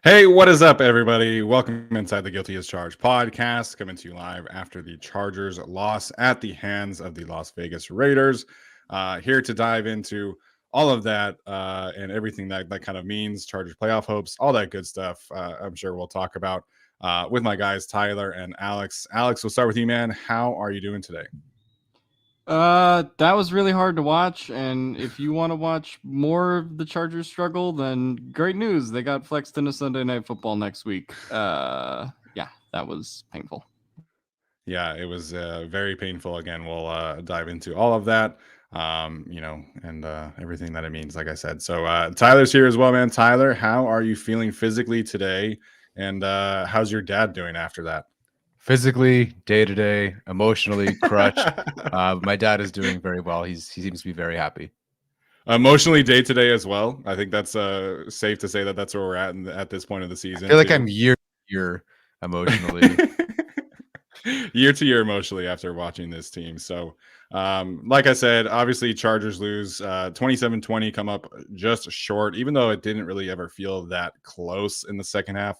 Hey, what is up, everybody? Welcome inside the Guilty as Charged podcast, coming to you live after the Chargers loss at the hands of the Las Vegas Raiders. Here to dive into all of that and everything that kind of means, Chargers playoff hopes, all that good stuff. I'm sure we'll talk about with my guys Tyler and Alex. Alex, we'll start with you, man. How are you doing today? That was really hard to watch, and if you want to watch more of the Chargers struggle, then great news. They got flexed into Sunday Night Football next week. Yeah, that was painful. Yeah, it was very painful. Again, we'll dive into all of that, and everything that it means, like I said. So Tyler's here as well, man. Tyler, how are you feeling physically today? And how's your dad doing after that? Physically, day to day, emotionally crushed. My dad is doing very well. He seems to be very happy. Emotionally, day to day as well. I think that's safe to say that that's where we're at at this point of the I season, feel like too. I'm year to year emotionally. Year to year emotionally after watching this team. So, like I said, obviously Chargers lose 27-20, come up just short, even though it didn't really ever feel that close in the second half.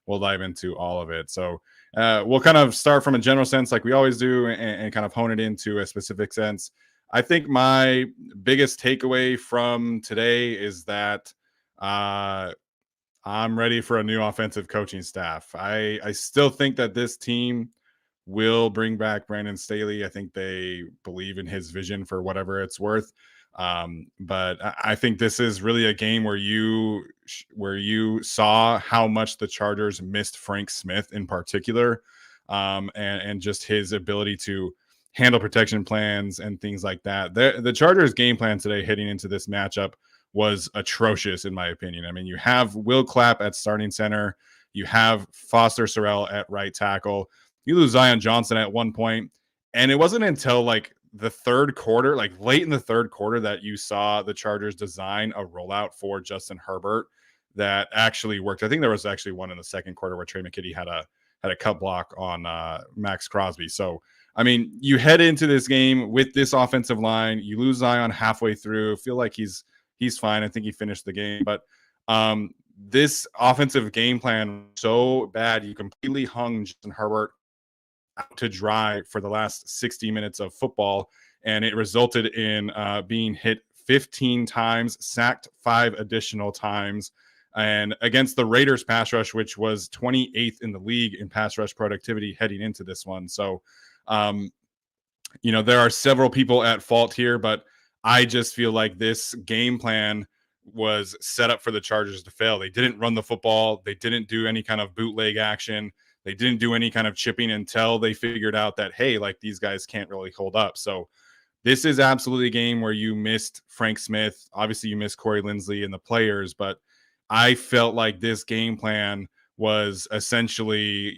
We'll dive into all of it. So, we'll kind of start from a general sense, like we always do, and kind of hone it into a specific sense. I think my biggest takeaway from today is that I'm ready for a new offensive coaching staff. I still think that this team will bring back Brandon Staley. I think they believe in his vision for whatever it's worth. But I think this is really a game where you saw how much the Chargers missed Frank Smith in particular, and just his ability to handle protection plans and things like that. The Chargers game plan today heading into this matchup was atrocious in my opinion. I mean, you have Will Clapp at starting center, you have Foster Sorrell at right tackle, you lose Zion Johnson at one point, and it wasn't until like the third quarter, like late in the third quarter, that you saw the Chargers design a rollout for Justin Herbert that actually worked. I think there was actually one in the second quarter where Trey McKitty had a cut block on Max Crosby. So I mean, you head into this game with this offensive line, you lose Zion halfway through, feel like he's fine. I think he finished the game, but this offensive game plan was so bad, you completely hung Justin Herbert out to dry for the last 60 minutes of football, and it resulted in being hit 15 times, sacked 5 additional times, and against the Raiders pass rush, which was 28th in the league in pass rush productivity heading into this one. So, um, there are several people at fault here, but I just feel like this game plan was set up for the Chargers to fail. They didn't run the football, they didn't do any kind of bootleg action, they didn't do any kind of chipping until they figured out that, hey, like these guys can't really hold up. So this is absolutely a game where you missed Frank Smith. Obviously, you missed Corey Linsley and the players, but I felt like this game plan was essentially,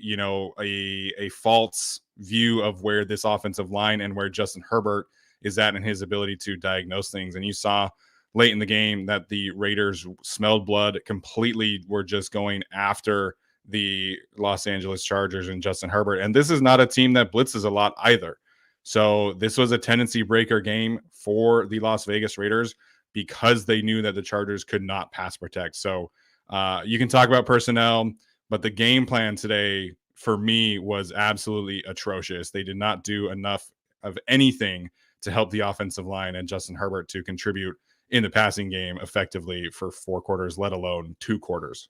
a false view of where this offensive line and where Justin Herbert is at in his ability to diagnose things. And you saw late in the game that the Raiders smelled blood, completely were just going after the Los Angeles Chargers and Justin Herbert. And this is not a team that blitzes a lot either. So this was a tendency breaker game for the Las Vegas Raiders because they knew that the Chargers could not pass protect. So you can talk about personnel, but the game plan today for me was absolutely atrocious. They did not do enough of anything to help the offensive line and Justin Herbert to contribute in the passing game effectively for 4 quarters, let alone 2 quarters.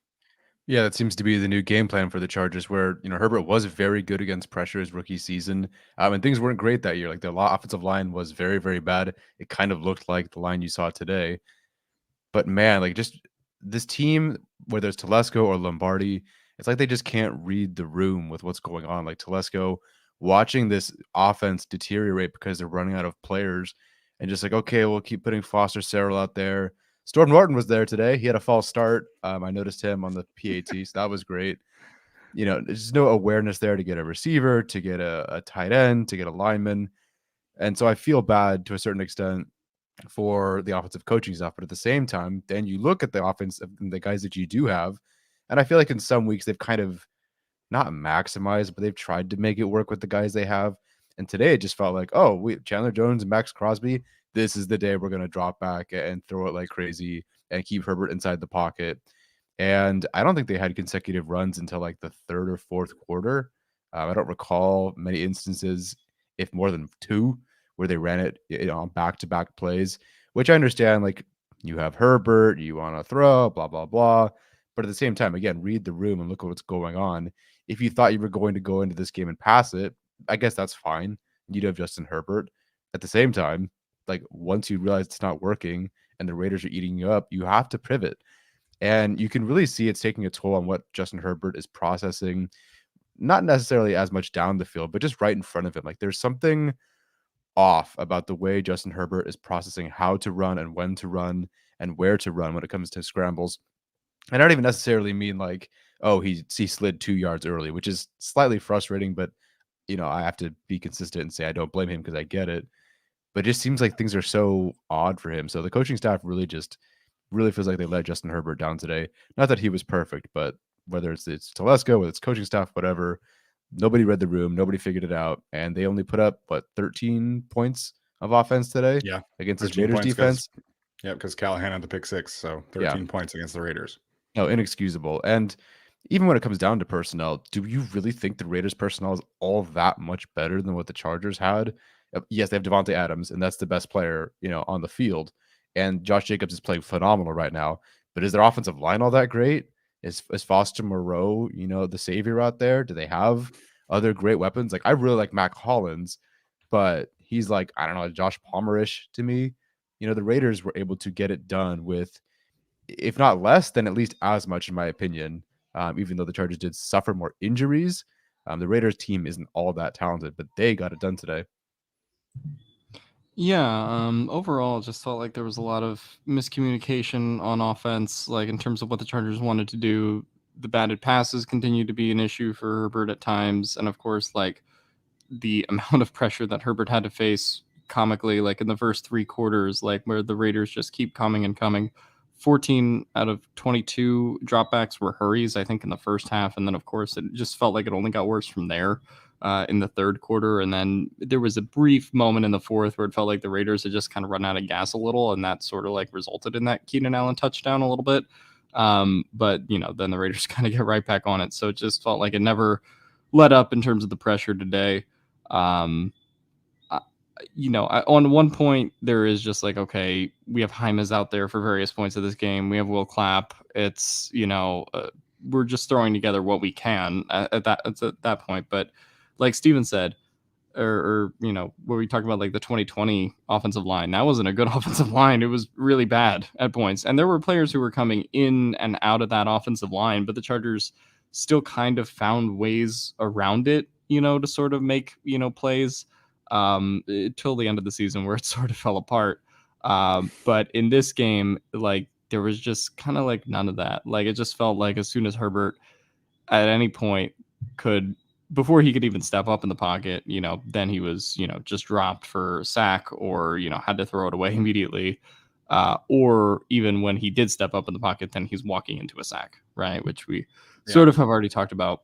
Yeah, that seems to be the new game plan for the Chargers, where Herbert was very good against pressure his rookie season, and things weren't great that year. Like the offensive line was very, very bad. It kind of looked like the line you saw today. But man, like just this team, whether it's Telesco or Lombardi, it's like they just can't read the room with what's going on. Like Telesco watching this offense deteriorate because they're running out of players and just like, okay, we'll keep putting Foster Sarrell out there. Storm Norton was there today. He had a false start. I noticed him on the PAT, so that was great. There's just no awareness there to get a receiver, to get a tight end, to get a lineman. And so I feel bad to a certain extent for the offensive coaching staff. But at the same time, then you look at the offense and the guys that you do have, and I feel like in some weeks they've kind of not maximized, but they've tried to make it work with the guys they have. And today it just felt like, oh, Chandler Jones and Max Crosby, this is the day we're going to drop back and throw it like crazy and keep Herbert inside the pocket. And I don't think they had consecutive runs until like the third or fourth quarter. I don't recall many instances, if more than two, where they ran it on back-to-back plays, which I understand. Like, you have Herbert, you want to throw, blah, blah, blah. But at the same time, again, read the room and look at what's going on. If you thought you were going to go into this game and pass it, I guess that's fine. You'd have Justin Herbert. At the same time, like, once you realize it's not working and the Raiders are eating you up, you have to pivot. And you can really see it's taking a toll on what Justin Herbert is processing, not necessarily as much down the field, but just right in front of him. Like, there's something off about the way Justin Herbert is processing how to run and when to run and where to run when it comes to scrambles. And I don't even necessarily mean like, oh, he slid 2 yards early, which is slightly frustrating, but I have to be consistent and say I don't blame him because I get it. But it just seems like things are so odd for him. So the coaching staff really feels like they let Justin Herbert down today. Not that he was perfect, but whether it's Telesco, whether it's coaching staff, whatever, nobody read the room, nobody figured it out, and they only put up 13 points of offense today. Yeah, against this Raiders defense. Because Callahan had the pick 6, so 13 points against the Raiders. No, inexcusable. And even when it comes down to personnel, do you really think the Raiders personnel is all that much better than what the Chargers had? Yes, they have Devontae Adams, and that's the best player, on the field. And Josh Jacobs is playing phenomenal right now. But is their offensive line all that great? Is Foster Moreau, the savior out there? Do they have other great weapons? Like, I really like Mac Hollins, but he's like, I don't know, Josh Palmer-ish to me. The Raiders were able to get it done with, if not less, then at least as much, in my opinion, even though the Chargers did suffer more injuries. The Raiders team isn't all that talented, but they got it done today. Yeah, overall, it just felt like there was a lot of miscommunication on offense, like in terms of what the Chargers wanted to do. The batted passes continued to be an issue for Herbert at times, and of course, like the amount of pressure that Herbert had to face comically, like in the first 3 quarters, like where the Raiders just keep coming and coming. 14 out of 22 dropbacks were hurries, I think, in the first half, and then of course it just felt like it only got worse from there. In the third quarter, and then there was a brief moment in the fourth where it felt like the Raiders had just kind of run out of gas a little, and that sort of like resulted in that Keenan Allen touchdown a little bit. But then the Raiders kind of get right back on it, so it just felt like it never let up in terms of the pressure today. On one point there is just like, okay, we have James out there for various points of this game. We have Will Clapp. It's we're just throwing together what we can at that point, but like Steven said, or where we talked about like the 2020 offensive line, that wasn't a good offensive line. It was really bad at points. And there were players who were coming in and out of that offensive line, but the Chargers still kind of found ways around it, to sort of make, plays till the end of the season where it sort of fell apart. But in this game, like there was just kind of like none of that. Like it just felt like as soon as Herbert at any point before he could even step up in the pocket, then he was, just dropped for sack or, had to throw it away immediately. Or even when he did step up in the pocket, then he's walking into a sack, right? Which we sort of have already talked about.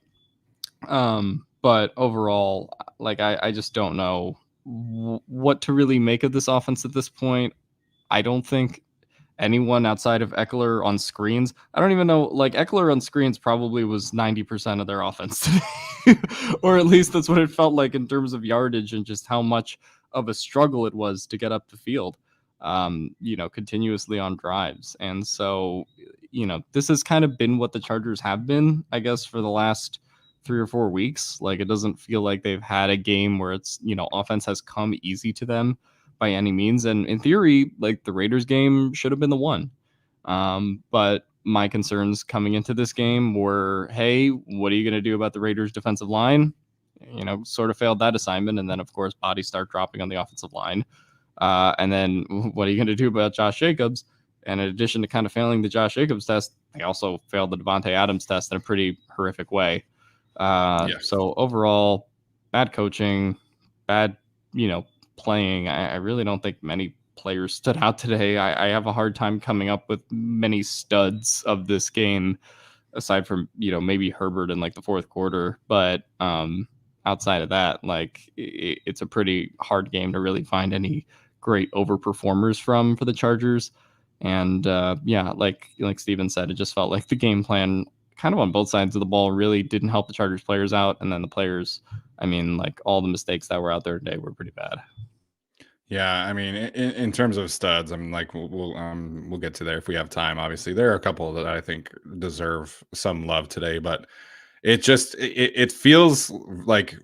But overall, like, I just don't know what to really make of this offense at this point. I don't think anyone outside of Eckler on screens. I don't even know, like Eckler on screens probably was 90% of their offense today. Or at least that's what it felt like in terms of yardage and just how much of a struggle it was to get up the field, continuously on drives. And so, this has kind of been what the Chargers have been, I guess, for the last 3 or 4 weeks. Like it doesn't feel like they've had a game where it's, offense has come easy to them by any means. And in theory, like the Raiders game should have been the one. But my concerns coming into this game were, hey, what are you going to do about the Raiders defensive line? Sort of failed that assignment. And then of course, bodies start dropping on the offensive line. And then what are you going to do about Josh Jacobs? And in addition to kind of failing the Josh Jacobs test, they also failed the Devontae Adams test in a pretty horrific way. So overall, bad coaching, bad, playing. I really don't think many players stood out today. I have a hard time coming up with many studs of this game, aside from, maybe Herbert in like the fourth quarter. But outside of that, like it's a pretty hard game to really find any great overperformers for the Chargers. And like Steven said, it just felt like the game plan kind of on both sides of the ball really didn't help the Chargers players out. And then the players, I mean, like all the mistakes that were out there today were pretty bad. Yeah, I mean, in terms of studs, I'm like, we'll get to there if we have time. Obviously, there are a couple that I think deserve some love today, but it feels like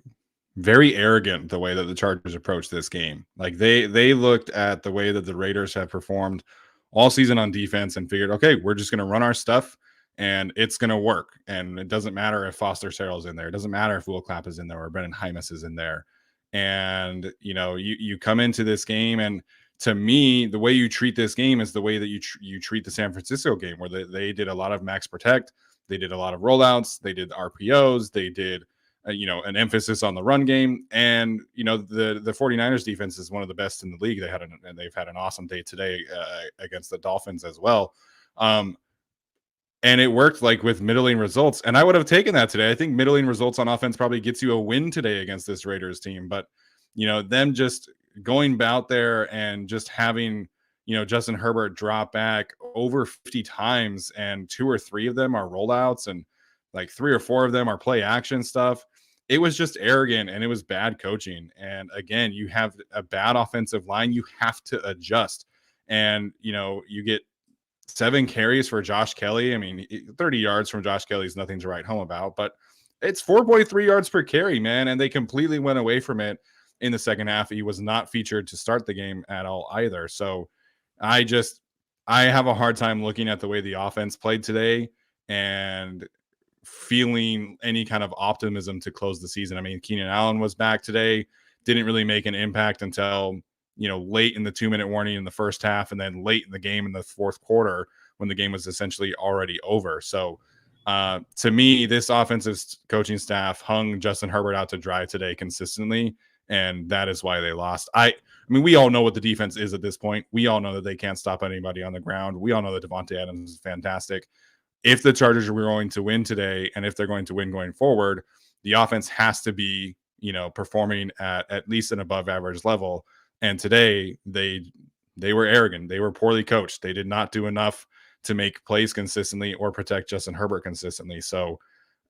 very arrogant the way that the Chargers approach this game. Like they looked at the way that the Raiders have performed all season on defense and figured, okay, we're just going to run our stuff and it's going to work. And it doesn't matter if Foster Sarrell's in there. It doesn't matter if Will Clapp is in there or Brennan Hymas is in there. And you come into this game, and to me, the way you treat this game is the way that you treat the San Francisco game, where they did a lot of max protect, they did a lot of rollouts, they did RPOs, they did an emphasis on the run game, and the 49ers defense is one of the best in the league. They've had an awesome day today against the Dolphins as well. And it worked like with middling results. And I would have taken that today. I think middling results on offense probably gets you a win today against this Raiders team. But, them just going out there and just having, Justin Herbert drop back over 50 times, and 2 or 3 of them are rollouts and like 3 or 4 of them are play action stuff. It was just arrogant and it was bad coaching. And again, you have a bad offensive line. You have to adjust. And, you get 7 carries for Josh Kelly. I mean, 30 yards from Josh Kelly is nothing to write home about, but it's 4.3 yards per carry, man. And they completely went away from it in the second half. He was not featured to start the game at all either. So I have a hard time looking at the way the offense played today and feeling any kind of optimism to close the season. I mean, Keenan Allen was back today, didn't really make an impact until late in the 2-minute warning in the first half, and then late in the game in the fourth quarter when the game was essentially already over. So to me, this offensive coaching staff hung Justin Herbert out to dry today consistently, and that is why they lost. I mean, we all know what the defense is at this point. We all know that they can't stop anybody on the ground. We all know that Devontae Adams is fantastic. If the Chargers are going to win today, and if they're going to win going forward, the offense has to be, performing at least an above average level. And today they were arrogant. They were poorly coached. They did not do enough to make plays consistently or protect Justin Herbert consistently. So,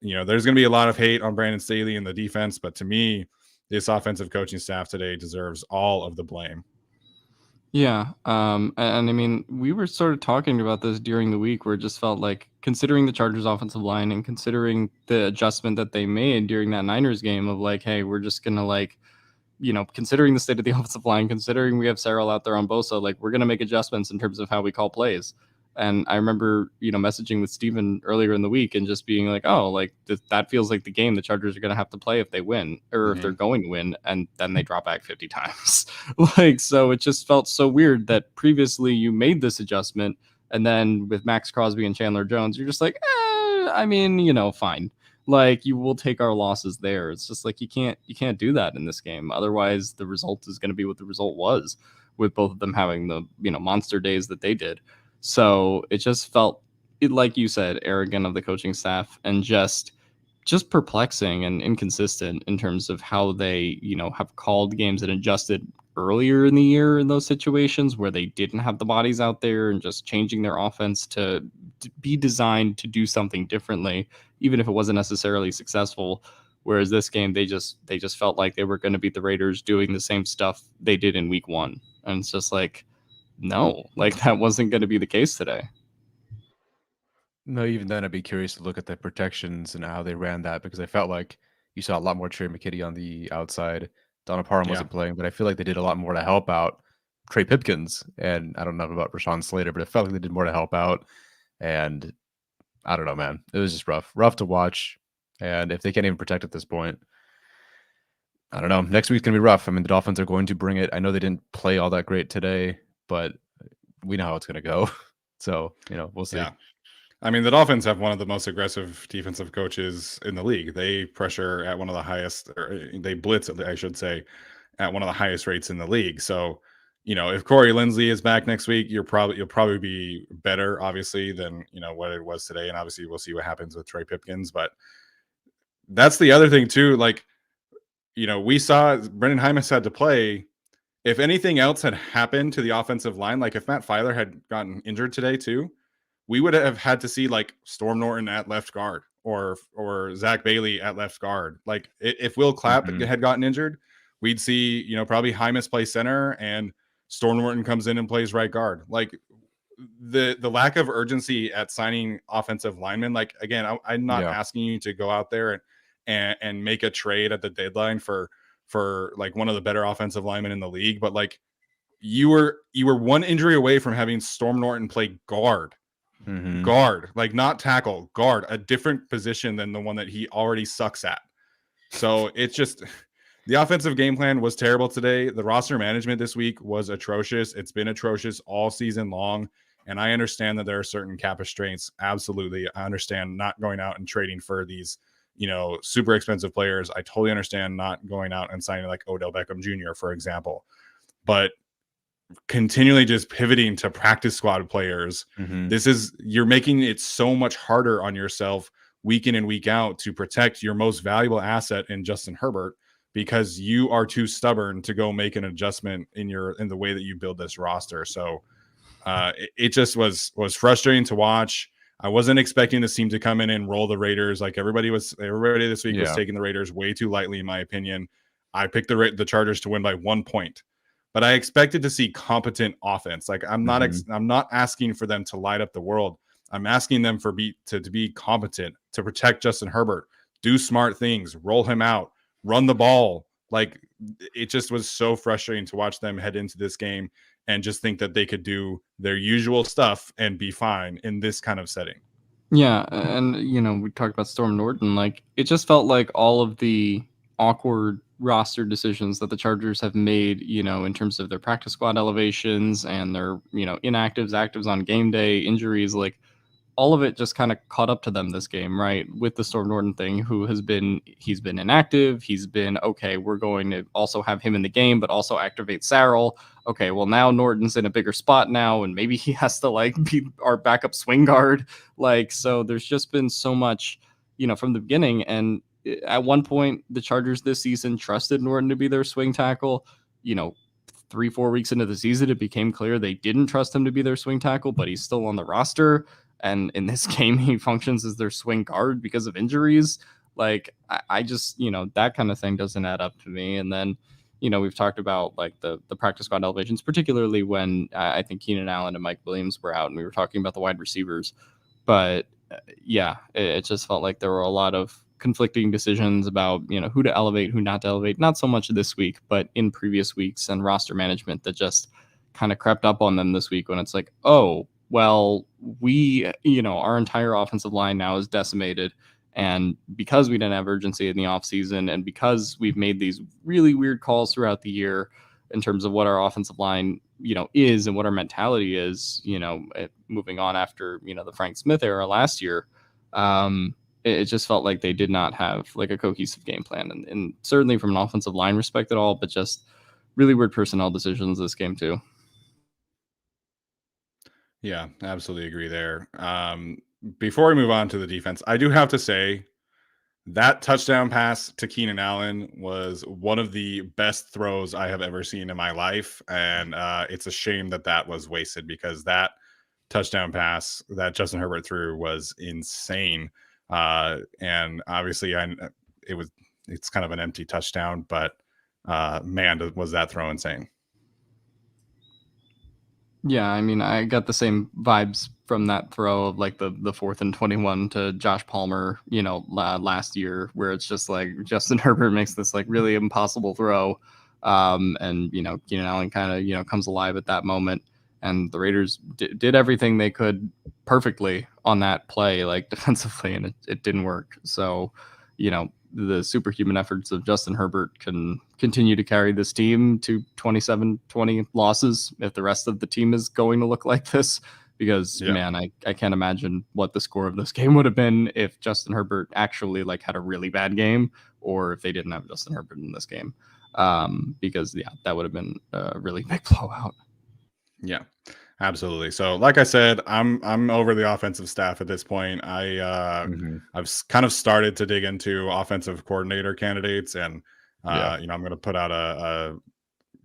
there's going to be a lot of hate on Brandon Staley and the defense, but to me, this offensive coaching staff today deserves all of the blame. Yeah. And I mean, we were sort of talking about this during the week, where it just felt like, considering the Chargers offensive line and considering the adjustment that they made during that Niners game of like, hey, we're just going to considering the state of the offensive line, considering we have Sarrell out there on Bosa, like we're going to make adjustments in terms of how we call plays. And I remember, messaging with Steven earlier in the week and just being like, oh, like that feels like the game the Chargers are going to have to play if they win, or if they're going to win, and then they drop back 50 times. So it just felt so weird that previously you made this adjustment, and then with Max Crosby and Chandler Jones, you're just like, I mean, fine. Like, you will take our losses there. It's just like you can't do that in this game. Otherwise, the result is going to be what the result was, with both of them having the monster days that they did. So it just felt, like you said, arrogant of the coaching staff, and just perplexing and inconsistent in terms of how they have called games and adjusted earlier in the year in those situations where they didn't have the bodies out there, and just changing their offense to be designed to do something differently, even if it wasn't necessarily successful. Whereas this game, they just felt like they were going to beat the Raiders doing the same stuff they did in week 1. And it's just like, no, like that wasn't going to be the case today. No, even then, I'd be curious to look at the protections and how they ran that, because I felt like you saw a lot more Trey McKitty on the outside. Donald Parham wasn't playing, but I feel like they did a lot more to help out Trey Pipkins. And I don't know about Rashawn Slater, but it felt like they did more to help out. And I don't know, man. It was just rough to watch. And if they can't even protect at this point, I don't know. Next week's going to be rough. I mean, the Dolphins are going to bring it. I know they didn't play all that great today, but we know how it's going to go. So, we'll see. Yeah. I mean, the Dolphins have one of the most aggressive defensive coaches in the league. They pressure at one of the highest, or they blitz, I should say, at one of the highest rates in the league. So, if Corey Linsley is back next week, you'll probably be better, obviously, than what it was today. And obviously, we'll see what happens with Trey Pipkins. But that's the other thing too. Like, we saw Brendan Hymas had to play, if anything else had happened to the offensive line, like if Matt Filer had gotten injured today too, we would have had to see like Storm Norton at left guard or Zach Bailey at left guard. Like if Will Clapp had gotten injured, we'd see, probably Hymas play center and Storm Norton comes in and plays right guard. Like the lack of urgency at signing offensive linemen. Like again, I'm not asking you to go out there and make a trade at the deadline for like one of the better offensive linemen in the league, but like you were one injury away from having Storm Norton play guard. Guard, like not tackle, guard, a different position than the one that he already sucks at. So it's just the offensive game plan was terrible today. The roster management this week was atrocious. It's been atrocious all season long. And I understand that there are certain cap constraints. Absolutely. I understand not going out and trading for these, super expensive players. I totally understand not going out and signing like Odell Beckham Jr., for example. But continually just pivoting to practice squad players. You're making it so much harder on yourself week in and week out to protect your most valuable asset in Justin Herbert, because you are too stubborn to go make an adjustment in the way that you build this roster. So it just was frustrating to watch. I wasn't expecting this team to come in and roll the Raiders. Like everybody this week was taking the Raiders way too lightly, in my opinion. I picked the Chargers to win by 1 point. But I expected to see competent offense. Like I'm not asking for them to light up the world. I'm asking them to be competent, to protect Justin Herbert, do smart things, roll him out, run the ball. Like it just was so frustrating to watch them head into this game and just think that they could do their usual stuff and be fine in this kind of setting. Yeah, and we talked about Storm Norton. Like it just felt like all of the awkward roster decisions that the Chargers have made, in terms of their practice squad elevations and their, inactives, actives on game day, injuries, like all of it just kind of caught up to them this game, right? With the Storm Norton thing, he's been inactive. He's been, okay, we're going to also have him in the game, but also activate Sarrell. Okay, well now Norton's in a bigger spot now, and maybe he has to like be our backup swing guard. Like, so there's just been so much, from the beginning. And at one point, the Chargers this season trusted Norton to be their swing tackle. 3-4 weeks into the season, it became clear they didn't trust him to be their swing tackle, but he's still on the roster. And in this game, he functions as their swing guard because of injuries. Like, I just, that kind of thing doesn't add up to me. And then, we've talked about like the practice squad elevations, particularly when I think Keenan Allen and Mike Williams were out and we were talking about the wide receivers. But it just felt like there were a lot of conflicting decisions about, who to elevate, who not to elevate. Not so much this week, but in previous weeks, and roster management that just kind of crept up on them this week when it's like, oh, well, our entire offensive line now is decimated. And because we didn't have urgency in the offseason, and because we've made these really weird calls throughout the year in terms of what our offensive line, is and what our mentality is, moving on after, the Frank Smith era last year, it just felt like they did not have like a cohesive game plan. And certainly from an offensive line respect at all, but just really weird personnel decisions this game too. Yeah, absolutely agree there. Before we move on to the defense, I do have to say that touchdown pass to Keenan Allen was one of the best throws I have ever seen in my life. And it's a shame that was wasted, because that touchdown pass that Justin Herbert threw was insane. And obviously it's kind of an empty touchdown, but man, was that throw insane. Yeah, I mean, I got the same vibes from that throw of like the 4th and 21 to Josh Palmer, last year, where it's just like Justin Herbert makes this like really impossible throw. And, Keenan Allen kind of, comes alive at that moment. And the Raiders did everything they could perfectly on that play, like defensively, and it didn't work. So, the superhuman efforts of Justin Herbert can continue to carry this team to 27-20 losses if the rest of the team is going to look like this. Because, man, I can't imagine what the score of this game would have been if Justin Herbert actually like had a really bad game, or if they didn't have Justin Herbert in this game. Because, that would have been a really big blowout. Yeah, absolutely. So like I said, I'm over the offensive staff at this point. I've kind of started to dig into offensive coordinator candidates, and I'm going to put out a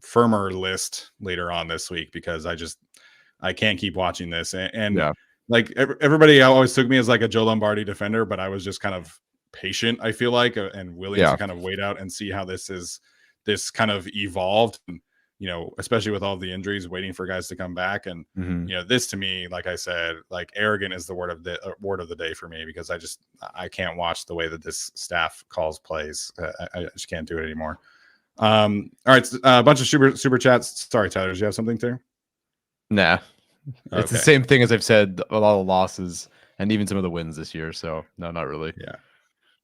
firmer list later on this week because I can't keep watching this. And like everybody always took me as like a Joe Lombardi defender, but I was just kind of patient, I feel like, and willing to kind of wait out and see how this kind of evolved. And, you know, especially with all the injuries, waiting for guys to come back. And, you know, this to me, like I said, like arrogant is the word of the day for me, because I can't watch the way that this staff calls plays. I just can't do it anymore. All right. A bunch of super chats. Sorry, Tyler, did you have something there? Nah, it's the same thing as I've said, a lot of losses and even some of the wins this year. So no, not really.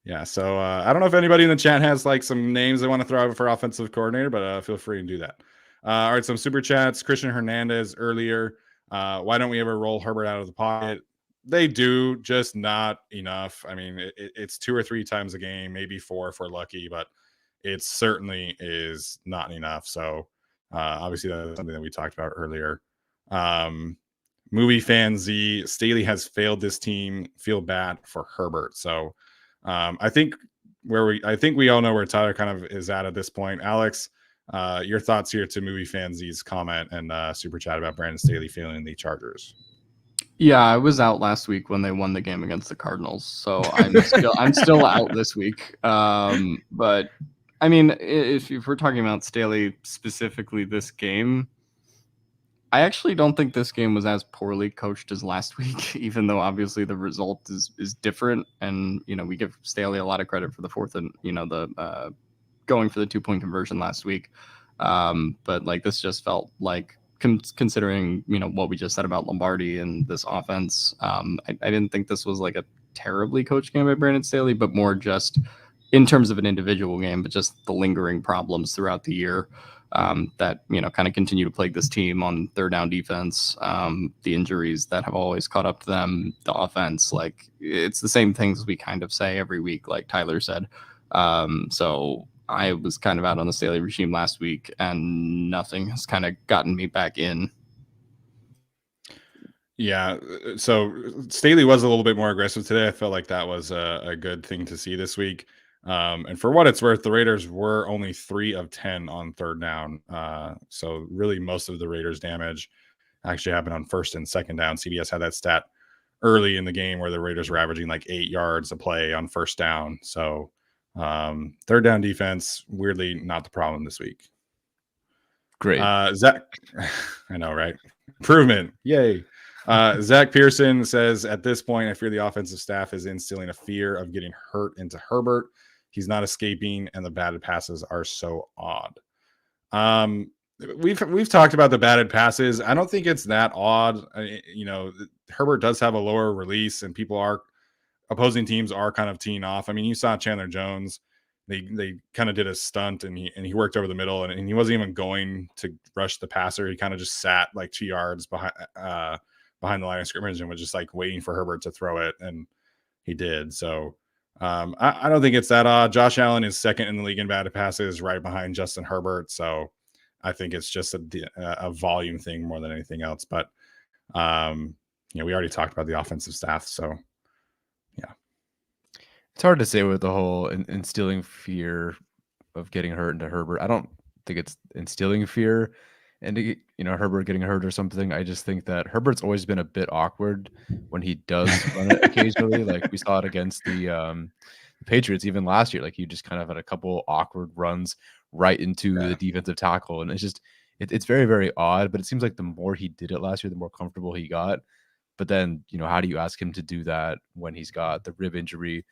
Yeah. So I don't know if anybody in the chat has like some names they want to throw out for offensive coordinator, but feel free to do that. All right, some super chats. Christian Hernandez earlier. Why don't we ever roll Herbert out of the pocket? They do, just not enough. I mean, it's 2 or 3 times a game, maybe 4 if we're lucky, but it certainly is not enough. So obviously that's something that we talked about earlier. Movie fan Z, Staley has failed this team. Feel bad for Herbert. So I think we all know where Tyler kind of is at this point. Alex, your thoughts here to movie fan Z's comment and super chat about Brandon Staley failing the Chargers. Yeah, I was out last week when they won the game against the Cardinals, so I'm still out this week. But I mean, if we're talking about Staley specifically this game, I actually don't think this game was as poorly coached as last week, even though obviously the result is different. And, you know, we give Staley a lot of credit for the fourth and, you know, the going for the 2-point conversion last week. But like, this just felt like, considering, you know, what we just said about Lombardi and this offense, I didn't think this was like a terribly coached game by Brandon Staley, but more just in terms of an individual game, but just the lingering problems throughout the year that, you know, kind of continue to plague this team on third down defense, the injuries that have always caught up to them, the offense. Like, it's the same things we kind of say every week, like Tyler said. So I was kind of out on the Staley regime last week, and nothing has kind of gotten me back in. Yeah, so Staley was a little bit more aggressive today. I felt like that was a good thing to see this week. And for what it's worth, the Raiders were only 3 of 10 on third down. So really most of the Raiders' damage actually happened on first and second down. CBS had that stat early in the game where the Raiders were averaging like 8 yards a play on first down. So third down defense, weirdly not the problem this week. Great. Zach, I know, right? Improvement. Yay. Zach Pearson says, at this point, I fear the offensive staff is instilling a fear of getting hurt into Herbert. He's not escaping, and the batted passes are so odd. We've talked about the batted passes. I don't think it's that odd. You know, Herbert does have a lower release, and opposing teams are kind of teeing off. I mean, you saw Chandler Jones. They kind of did a stunt, and he worked over the middle, and he wasn't even going to rush the passer. He kind of just sat like 2 yards behind the line of scrimmage and was just like waiting for Herbert to throw it, and he did. So I don't think it's that odd. Josh Allen is second in the league in batted passes, right behind Justin Herbert. So I think it's just a volume thing more than anything else. But you know, we already talked about the offensive staff, so yeah. It's hard to say with the whole instilling fear of getting hurt into Herbert. I don't think it's instilling fear and, you know, Herbert getting hurt or something. I just think that Herbert's always been a bit awkward when he does run it occasionally. Like we saw it against the Patriots even last year. Like he just kind of had a couple awkward runs right into the defensive tackle. And it's just, it's very, very odd. But it seems like the more he did it last year, the more comfortable he got. But then, you know, how do you ask him to do that when he's got the rib injury?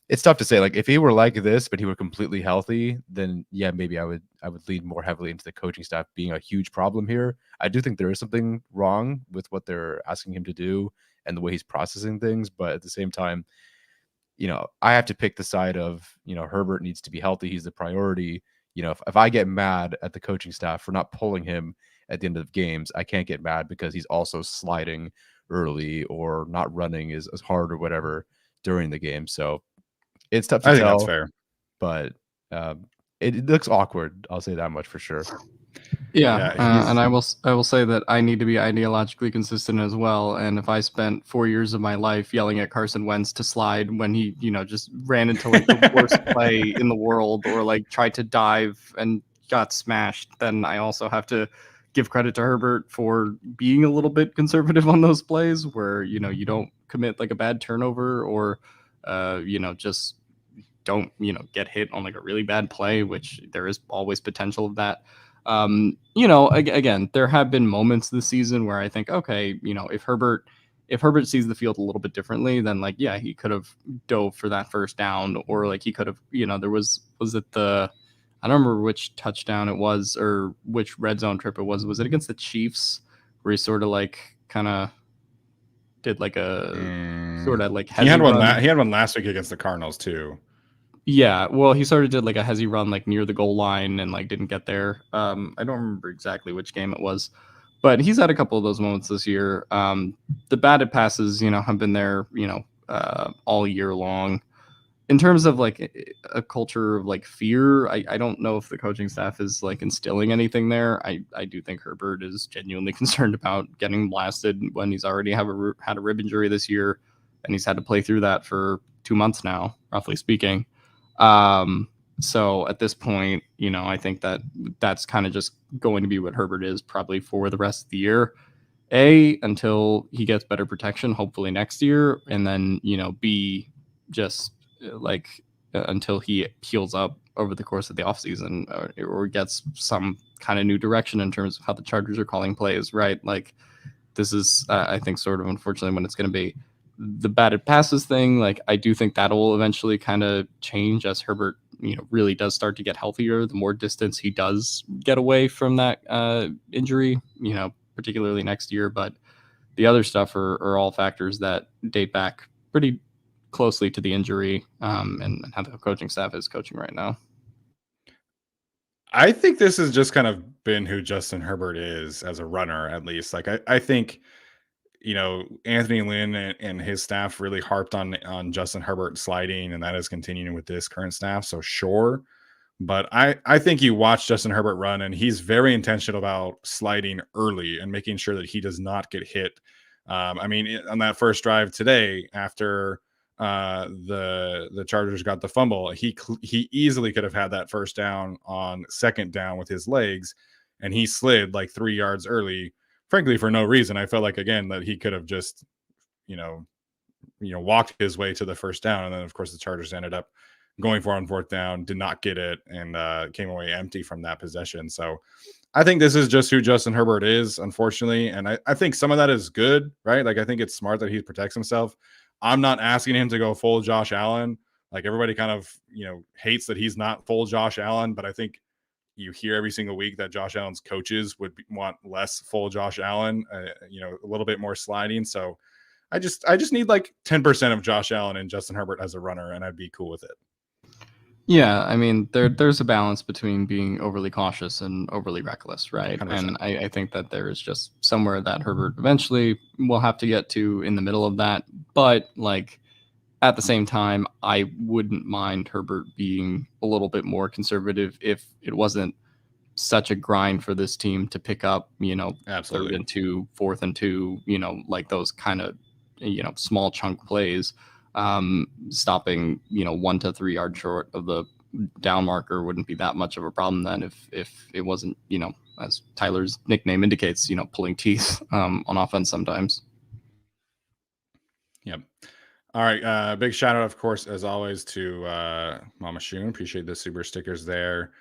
It's tough to say. Like if he were like this, but he were completely healthy, then yeah, maybe I would lean more heavily into the coaching staff being a huge problem here. I do think there is something wrong with what they're asking him to do and the way he's processing things. But at the same time, you know, I have to pick the side of, you know, Herbert needs to be healthy. He's the priority. You know, if I get mad at the coaching staff for not pulling him at the end of games, I can't get mad because he's also sliding early or not running as hard or whatever during the game. So it's tough to tell. I think that's fair. But it looks awkward. I'll say that much for sure. Yeah, and I will say that I need to be ideologically consistent as well. And if I spent 4 years of my life yelling at Carson Wentz to slide when he, you know, just ran into like the worst play in the world, or like tried to dive and got smashed, then I also have to give credit to Herbert for being a little bit conservative on those plays where, you don't commit like a bad turnover or, just don't, get hit on like a really bad play, which there is always potential of that. Again, there have been moments this season where I think, okay, if Herbert sees the field a little bit differently, then like, yeah, he could have dove for that first down, or like he could have, there was it I don't remember which touchdown it was or which red zone trip it was. Was it against the Chiefs where he sort of like kind of did like a sort of like he had one. run? He had one last week against the Cardinals too. Yeah, well, he sort of did like a hezzy run like near the goal line and like didn't get there. I don't remember exactly which game it was, but he's had a couple of those moments this year. The batted passes, have been there, all year long. In terms of like a culture of like fear, I don't know if the coaching staff is like instilling anything there. I do think Herbert is genuinely concerned about getting blasted when he's already had a rib injury this year, and he's had to play through that for 2 months now, roughly speaking. So at this point, I think that that's kind of just going to be what Herbert is probably for the rest of the year. A, until he gets better protection, hopefully next year, and then, B, just like until he heals up over the course of the offseason or gets some kind of new direction in terms of how the Chargers are calling plays, right? Like this is, I think, sort of unfortunately when it's going to be the batted passes thing. Like I do think that'll eventually kind of change as Herbert, really does start to get healthier. The more distance he does get away from that injury, particularly next year. But the other stuff are all factors that date back pretty closely to the injury and how the coaching staff is coaching right now. I think this has just kind of been who Justin Herbert is as a runner, at least. Like I think, Anthony Lynn and his staff really harped on Justin Herbert sliding, and that is continuing with this current staff. So sure. But I think you watch Justin Herbert run, and he's very intentional about sliding early and making sure that he does not get hit. On that first drive today, after the Chargers got the fumble, he easily could have had that first down on second down with his legs, and he slid like 3 yards early, frankly, for no reason. I felt like, again, that he could have just, walked his way to the first down. And then, of course, the Chargers ended up going for on fourth down, did not get it, and came away empty from that possession. So I think this is just who Justin Herbert is, unfortunately. And I think some of that is good, right? Like, I think it's smart that he protects himself. I'm not asking him to go full Josh Allen. Like, everybody kind of, hates that he's not full Josh Allen, but I think you hear every single week that Josh Allen's coaches would want less full Josh Allen, a little bit more sliding. So I just need like 10% of Josh Allen and Justin Herbert as a runner, and I'd be cool with it. Yeah, I mean, there's a balance between being overly cautious and overly reckless, right? 100%. And I think that there is just somewhere that Herbert eventually will have to get to in the middle of that. But like at the same time, I wouldn't mind Herbert being a little bit more conservative if it wasn't such a grind for this team to pick up, Absolutely. 3rd and 2, 4th and 2, like those kind of, small chunk plays. Stopping 1 to 3 yards short of the down marker wouldn't be that much of a problem then if it wasn't, as Tyler's nickname indicates, pulling teeth on offense sometimes. Yep. All right. Big shout out, of course, as always, to Mama Shun. Appreciate the super stickers there.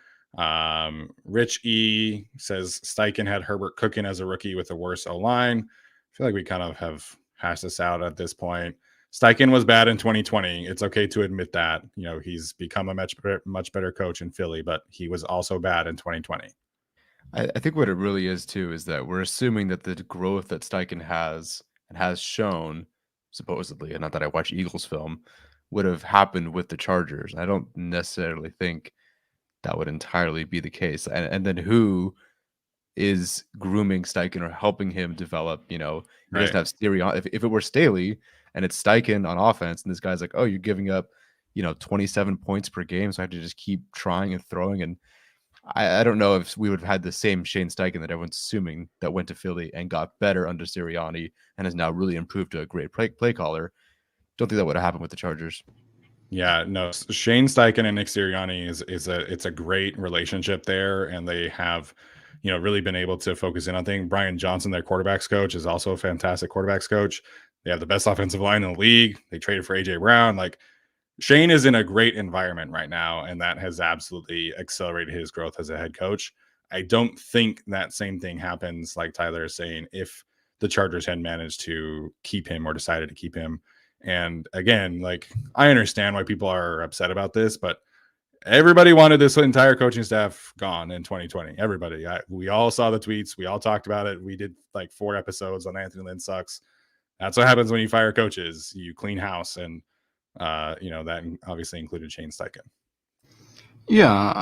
Rich E says Steichen had Herbert cooking as a rookie with a worse O-line. I feel like we kind of have hashed this out at this point. Steichen was bad in 2020. It's okay to admit that. He's become a much better coach in Philly, but he was also bad in 2020. I think what it really is too is that we're assuming that the growth that Steichen has and has shown, supposedly, and not that I watch Eagles film, would have happened with the Chargers. I don't necessarily think that would entirely be the case. And then who is grooming Steichen or helping him develop? He doesn't have Sirianni. If it were Staley and it's Steichen on offense, and this guy's like, oh, you're giving up, 27 points per game, so I have to just keep trying and throwing. And I don't know if we would have had the same Shane Steichen that everyone's assuming that went to Philly and got better under Sirianni and has now really improved to a great play caller. Don't think that would have happened with the Chargers. Yeah, no, Shane Steichen and Nick Sirianni it's a great relationship there, and they have, really been able to focus in on things. Brian Johnson, their quarterbacks coach, is also a fantastic quarterbacks coach. They have the best offensive line in the league. They traded for AJ Brown. Like, Shane is in a great environment right now, and that has absolutely accelerated his growth as a head coach. I don't think that same thing happens, like Tyler is saying, if the Chargers had managed to keep him or decided to keep him. And again, like, I understand why people are upset about this, but everybody wanted this entire coaching staff gone in 2020. Everybody. We all saw the tweets. We all talked about it. We did like 4 episodes on Anthony Lynn sucks. That's what happens when you fire coaches. You clean house, and that obviously included Shane Steichen. Yeah,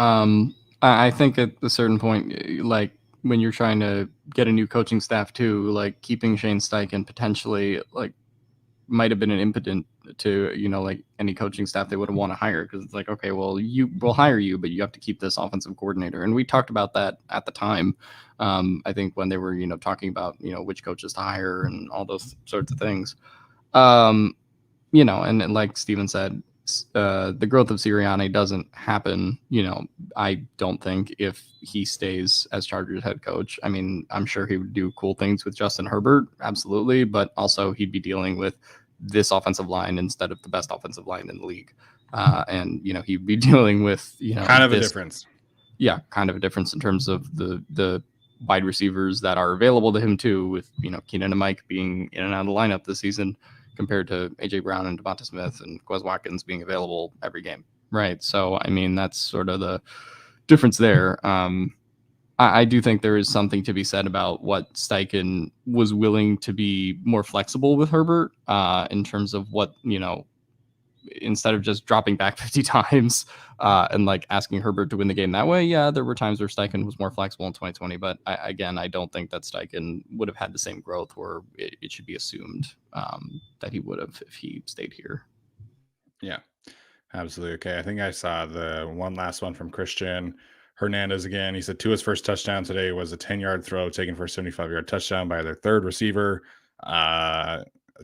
I think at a certain point, like when you're trying to get a new coaching staff too, like keeping Shane Steichen potentially like might have been an impotent to like any coaching staff they would want to hire, because it's like, okay, well, we'll hire you, but you have to keep this offensive coordinator. And we talked about that at the time. I think when they were talking about which coaches to hire and all those sorts of things. And like Steven said, the growth of Sirianni doesn't happen, I don't think, if he stays as Chargers head coach. I mean, I'm sure he would do cool things with Justin Herbert, absolutely, but also he'd be dealing with this offensive line instead of the best offensive line in the league. And he'd be dealing with kind of a difference. Yeah, kind of a difference in terms of the wide receivers that are available to him too, with Keenan and Mike being in and out of the lineup this season, compared to AJ Brown and Devonta Smith and Quez Watkins being available every game, right? So, I mean, that's sort of the difference there. I do think there is something to be said about what Steichen was willing to be more flexible with Herbert in terms of what, instead of just dropping back 50 times and like asking Herbert to win the game that way. Yeah, there were times where Steichen was more flexible in 2020, but I don't think that Steichen would have had the same growth, or it should be assumed that he would have if he stayed here. Yeah, absolutely. Okay, I think I saw the one last one from Christian Hernandez again. He said Tua's first touchdown today was a 10-yard throw taken for a 75-yard touchdown by their third receiver,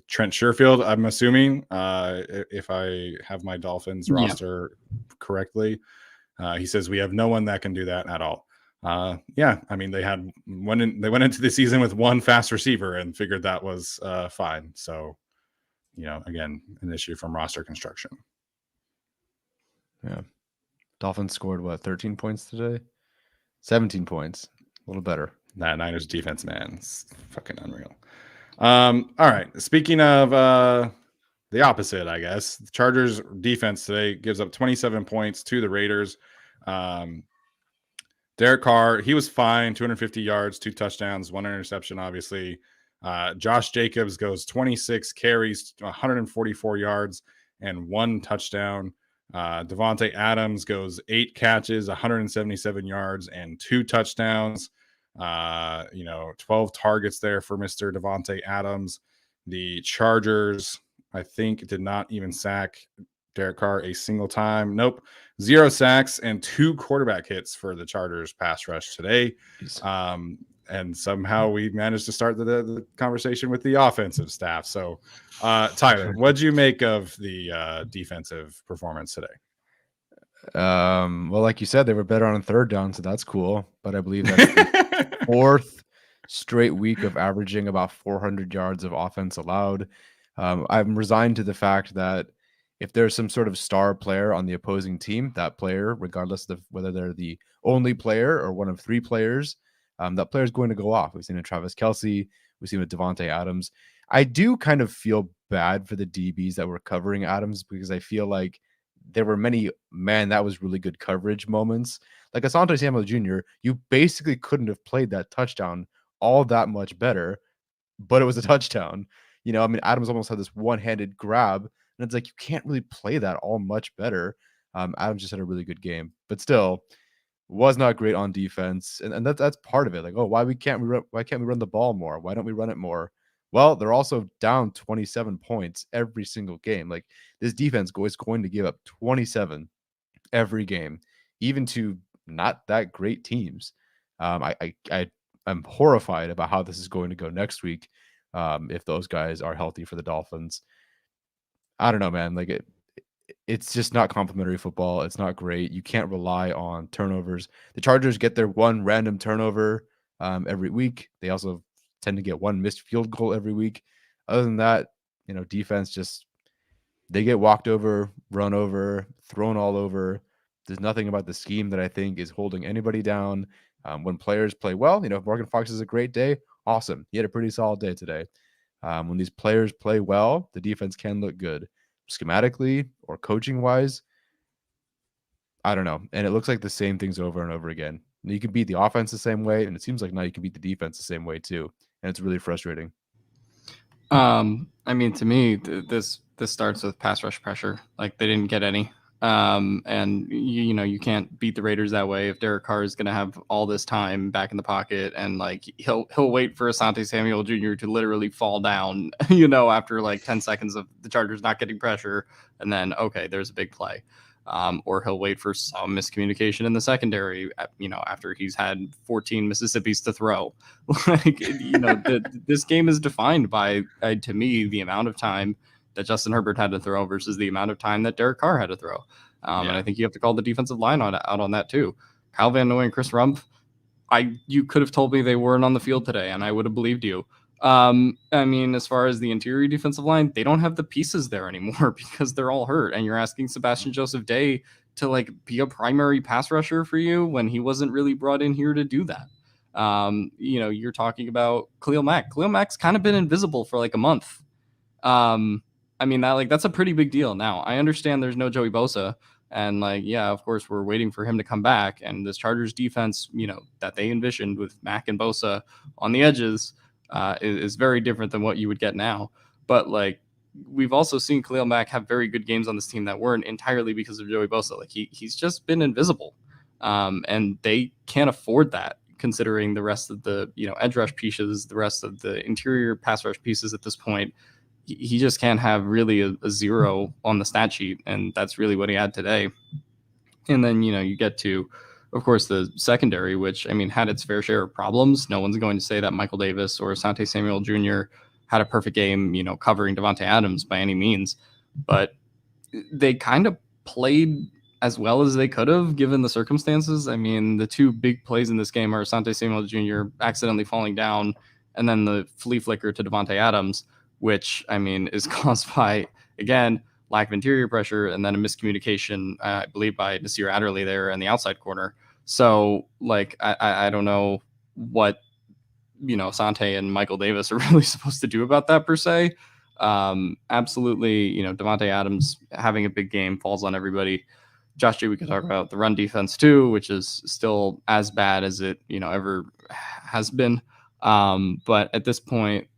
Trent Sherfield, I'm assuming, if I have my Dolphins roster correctly. He says we have no one that can do that at all. Yeah, I mean, they went into the season with one fast receiver and figured that was fine. So, again, an issue from roster construction. Yeah. Dolphins scored 13 points today? 17 points. A little better. That Niners defense, man, it's fucking unreal. All right. Speaking of the opposite, I guess, the Chargers defense today gives up 27 points to the Raiders. Derek Carr, he was fine, 250 yards, 2 touchdowns, 1 interception, obviously. Josh Jacobs goes 26 carries, 144 yards, and 1 touchdown. Devontae Adams goes 8 catches, 177 yards, and 2 touchdowns. 12 targets there for Mr. Devontae Adams. The Chargers, I think, did not even sack Derek Carr a single time. Nope. 0 sacks and 2 quarterback hits for the Chargers pass rush today. And somehow we managed to start the conversation with the offensive staff. So, Tyler, what'd you make of the defensive performance today? Well, like you said, they were better on 3rd down, so that's cool. But I believe that's the 4th straight week of averaging about 400 yards of offense allowed. I'm resigned to the fact that if there's some sort of star player on the opposing team, that player, regardless of whether they're the only player or one of 3 players, that player is going to go off. We've seen it with Travis Kelce. We've seen it with Devontae Adams. I do kind of feel bad for the DBs that were covering Adams, because I feel like there were many, man, that was really good coverage moments. Like Asante Samuel Jr., you basically couldn't have played that touchdown all that much better, but it was a touchdown. I mean, Adams almost had this one-handed grab, and it's like, you can't really play that all much better. Adams just had a really good game, but still was not great on defense. And that's part of it. Like, oh, why can't we run the ball more? Why don't we run it more? Well, they're also down 27 points every single game. Like, this defense is going to give up 27 every game, even to not that great teams. I'm horrified about how this is going to go next week. If those guys are healthy for the Dolphins, I don't know, man. Like, it's just not complimentary football. It's not great. You can't rely on turnovers. The Chargers get their one random turnover every week. They also tend to get one missed field goal every week. Other than that, defense just they get walked over, run over, thrown all over. There's nothing about the scheme that I think is holding anybody down. When players play well, if Morgan Fox has a great day, awesome. He had a pretty solid day today. When these players play well, the defense can look good. Schematically or coaching wise, I don't know. And it looks like the same things over and over again. You can beat the offense the same way, and it seems like now you can beat the defense the same way too. And it's really frustrating. I mean, to me, this starts with pass rush pressure. Like, they didn't get any. And you can't beat the Raiders that way. If Derek Carr is going to have all this time back in the pocket, and like he'll wait for Asante Samuel Jr. to literally fall down, after like 10 seconds of the Chargers not getting pressure, and then okay, there's a big play. Or he'll wait for some miscommunication in the secondary, after he's had 14 Mississippis to throw. This game is defined by, to me, the amount of time that Justin Herbert had to throw versus the amount of time that Derek Carr had to throw. And I think you have to call the defensive line out on that too. Kyle Van Noy and Chris Rumpf, you could have told me they weren't on the field today, and I would have believed you. I mean, as far as the interior defensive line, they don't have the pieces there anymore because they're all hurt. And you're asking Sebastian Joseph Day to like be a primary pass rusher for you when he wasn't really brought in here to do that. You're talking about Khalil Mack. Khalil Mack's kind of been invisible for like a month. I mean, that's a pretty big deal. Now, I understand there's no Joey Bosa. And of course, we're waiting for him to come back. And this Chargers defense, that they envisioned with Mack and Bosa on the edges, is very different than what you would get now. But we've also seen Khalil Mack have very good games on this team that weren't entirely because of Joey Bosa. He's just been invisible, and they can't afford that considering the rest of the edge rush pieces, the rest of the interior pass rush pieces at this point. He just can't have really a zero on the stat sheet, and that's really what he had today. And then you get to, of course, the secondary, which, I mean, had its fair share of problems. No one's going to say that Michael Davis or Asante Samuel Jr. had a perfect game, covering Davante Adams by any means. But they kind of played as well as they could have, given the circumstances. I mean, the two big plays in this game are Asante Samuel Jr. accidentally falling down, and then the flea flicker to Davante Adams, which, I mean, is caused by, again, lack of interior pressure, and then a miscommunication, I believe, by Nasir Adderley there in the outside corner. So, I don't know what, Asante and Michael Davis are really supposed to do about that, per se. Absolutely, Davante Adams having a big game falls on everybody. Josh G, we can talk about the run defense, too, which is still as bad as it, ever has been. But at this point,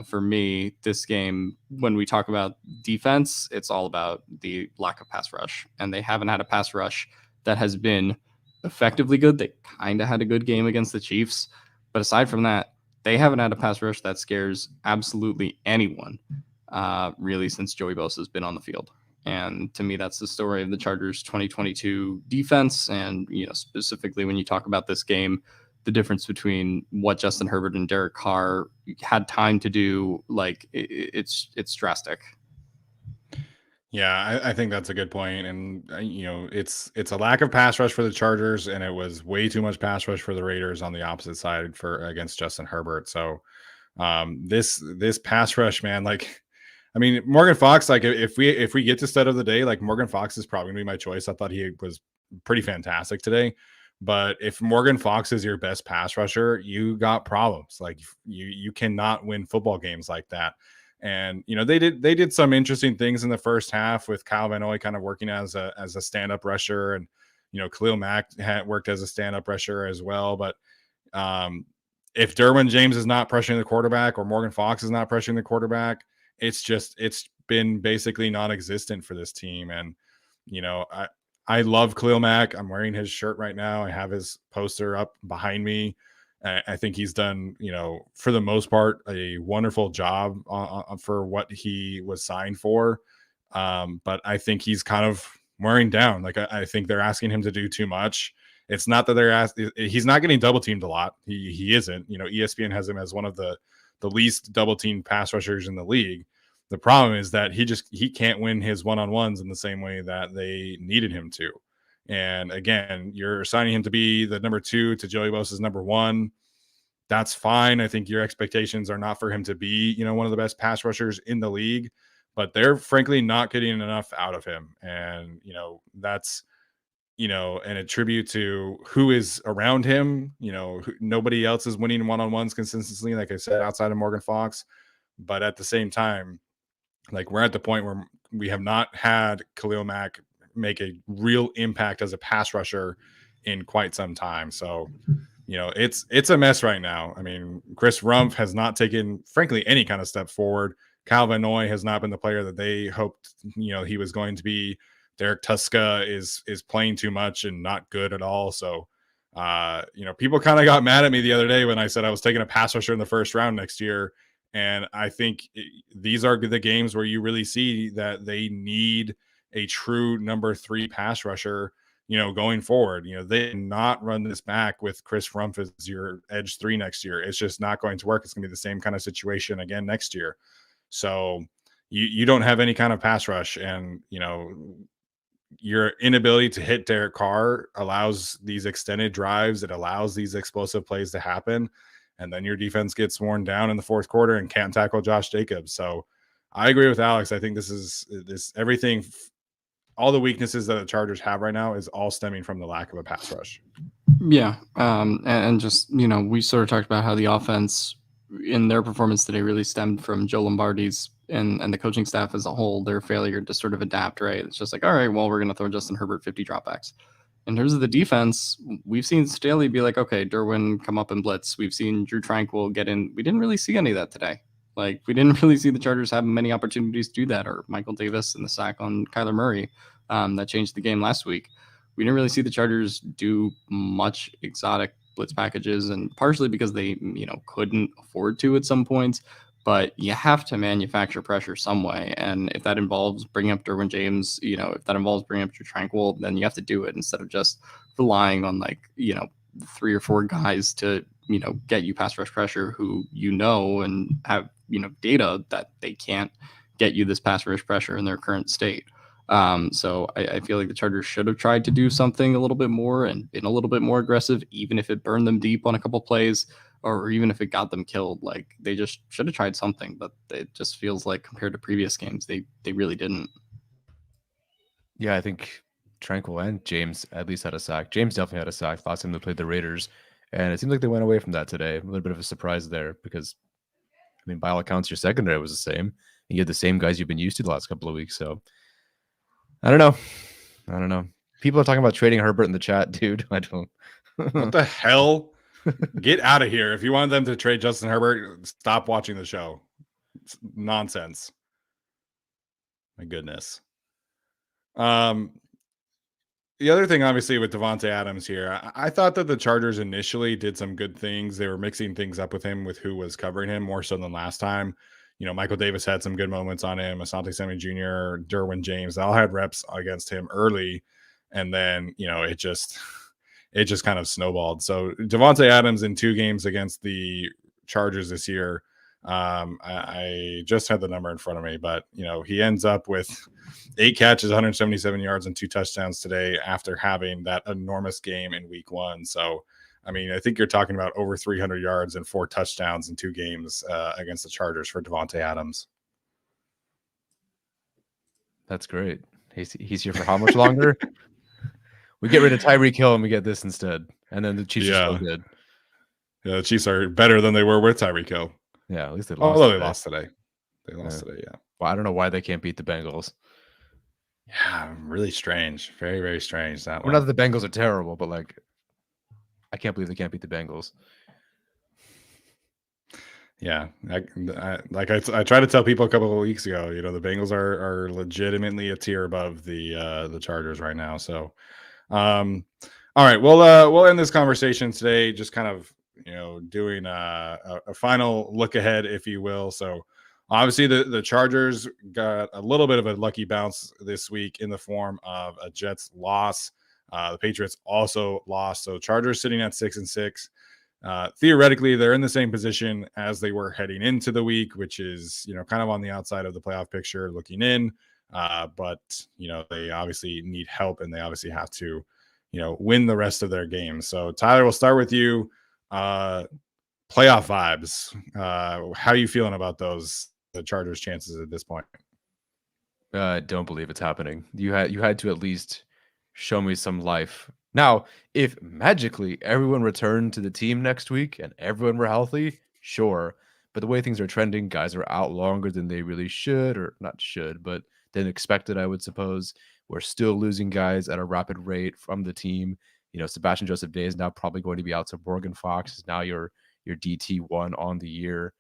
for me, this game, when we talk about defense, it's all about the lack of pass rush. And they haven't had a pass rush that has been effectively good. They kind of had a good game against the Chiefs. But aside from that, they haven't had a pass rush that scares absolutely anyone, really, since Joey Bosa has been on the field. And to me, that's the story of the Chargers 2022 defense. And, specifically when you talk about this game, the difference between what Justin Herbert and Derek Carr had time to do, it's drastic. Yeah, I think that's a good point. And, it's a lack of pass rush for the Chargers, and it was way too much pass rush for the Raiders on the opposite side against Justin Herbert. So this pass rush, man, I mean, Morgan Fox, if we get to stud of the day, Morgan Fox is probably going to be my choice. I thought he was pretty fantastic today. But if Morgan Fox is your best pass rusher, you got problems. You cannot win football games like that. And they did some interesting things in the first half with Kyle Van Noy kind of working as a stand-up rusher, and Khalil Mack had worked as a stand-up rusher as well. But if Derwin James is not pressuring the quarterback, or Morgan Fox is not pressuring the quarterback, it's been basically non-existent for this team. And I love Khalil Mack. I'm wearing his shirt right now. I have his poster up behind me. I think he's done, for the most part, a wonderful job for what he was signed for. But I think he's kind of wearing down. I think they're asking him to do too much. It's not that he's not getting double teamed a lot. He isn't. ESPN has him as one of the least double teamed pass rushers in the league. The problem is that he can't win his one-on-ones in the same way that they needed him to. And again, you're assigning him to be the number 2 to Joey Bosa's number 1. That's fine. I think your expectations are not for him to be, one of the best pass rushers in the league, but they're frankly not getting enough out of him. And, that's, an attribute to who is around him. Nobody else is winning one-on-ones consistently, like I said, outside of Morgan Fox. But at the same time, like, we're at the point where we have not had Khalil Mack make a real impact as a pass rusher in quite some time. So, it's a mess right now. I mean, Chris Rumpf has not taken, frankly, any kind of step forward. Kyle Van Noy has not been the player that they hoped, he was going to be. Derek Tuska is playing too much and not good at all. So, people kind of got mad at me the other day when I said I was taking a pass rusher in the first round next year. And I think these are the games where you really see that they need a true number 3 pass rusher, going forward. They did not run this back with Chris Rumpf as your edge 3 next year. It's just not going to work. It's going to be the same kind of situation again next year. So you don't have any kind of pass rush, and, your inability to hit Derek Carr allows these extended drives. It allows these explosive plays to happen. And then your defense gets worn down in the fourth quarter and can't tackle Josh Jacobs. So I agree with Alex. I think this everything, all the weaknesses that the Chargers have right now is all stemming from the lack of a pass rush. Yeah. And just, we sort of talked about how the offense in their performance today really stemmed from Joe Lombardi's and the coaching staff as a whole, their failure to sort of adapt, right? It's just like, all right, well, we're going to throw Justin Herbert 50 dropbacks. In terms of the defense, we've seen Staley be like, okay, Derwin come up and blitz. We've seen Drew Tranquil get in. We didn't really see any of that today. Like, we didn't really see the Chargers have many opportunities to do that, or Michael Davis and the sack on Kyler Murray that changed the game last week. We didn't really see the Chargers do much exotic blitz packages, and partially because they, couldn't afford to at some points. But you have to manufacture pressure some way. And if that involves bringing up Derwin James, if that involves bringing up Drew Tranquil, then you have to do it instead of just relying on 3 or 4 guys to, get you pass rush pressure who, and have, data that they can't get you this pass rush pressure in their current state. So I feel like the Chargers should have tried to do something a little bit more and been a little bit more aggressive, even if it burned them deep on a couple plays, or even if it got them killed. Like, they just should have tried something, but it just feels like compared to previous games, they really didn't. Yeah, I think Tranquil and James at least had a sack. James definitely had a sack last time they played the Raiders, and it seems like they went away from that today. A little bit of a surprise there because, by all accounts, your secondary was the same. You had the same guys you've been used to the last couple of weeks. So I don't know. People are talking about trading Herbert in the chat, dude. I don't. What the hell? Get out of here. If you want them to trade Justin Herbert, stop watching the show. It's nonsense. My goodness. The other thing, obviously, with Davante Adams here, I thought that the Chargers initially did some good things. They were mixing things up with him, with who was covering him more so than last time. Michael Davis had some good moments on him. Asante Samuel Jr., Derwin James, they all had reps against him early. And then, it just kind of snowballed. So Davante Adams in 2 games against the Chargers this year, I just had the number in front of me, but he ends up with 8 catches, 177 yards, and 2 touchdowns today after having that enormous game in week 1. So, I think you're talking about over 300 yards and 4 touchdowns in 2 games against the Chargers for Davante Adams. That's great. He's here for how much longer? We get rid of Tyreek Hill and we get this instead. And then the Chiefs are still good. Yeah, the Chiefs are better than they were with Tyreek Hill. Yeah, at least they lost. Although they lost today. They lost today, yeah. Well, I don't know why they can't beat the Bengals. Yeah, really strange. Very, very strange. That one. Not that the Bengals are terrible, but I can't believe they can't beat the Bengals. Yeah, I tried to tell people a couple of weeks ago, the Bengals are legitimately a tier above the Chargers right now. So, all right, we'll end this conversation today, just kind of doing a final look ahead, if you will. So, obviously, the Chargers got a little bit of a lucky bounce this week in the form of a Jets loss. The Patriots also lost. So, Chargers sitting at 6-6. theoretically they're in the same position as they were heading into the week, which is, kind of on the outside of the playoff picture looking in. But, they obviously need help, and they obviously have to, win the rest of their games. So Tyler, we'll start with you. Playoff vibes. How are you feeling about the Chargers' chances at this point? Don't believe it's happening. You had to at least show me some life. Now, if magically everyone returned to the team next week and everyone were healthy, sure. But the way things are trending, guys are out longer than they really should, or not should, but than expected, I would suppose. We're still losing guys at a rapid rate from the team. Sebastian Joseph Day is now probably going to be out. So Morgan Fox is now your DT1 on the year.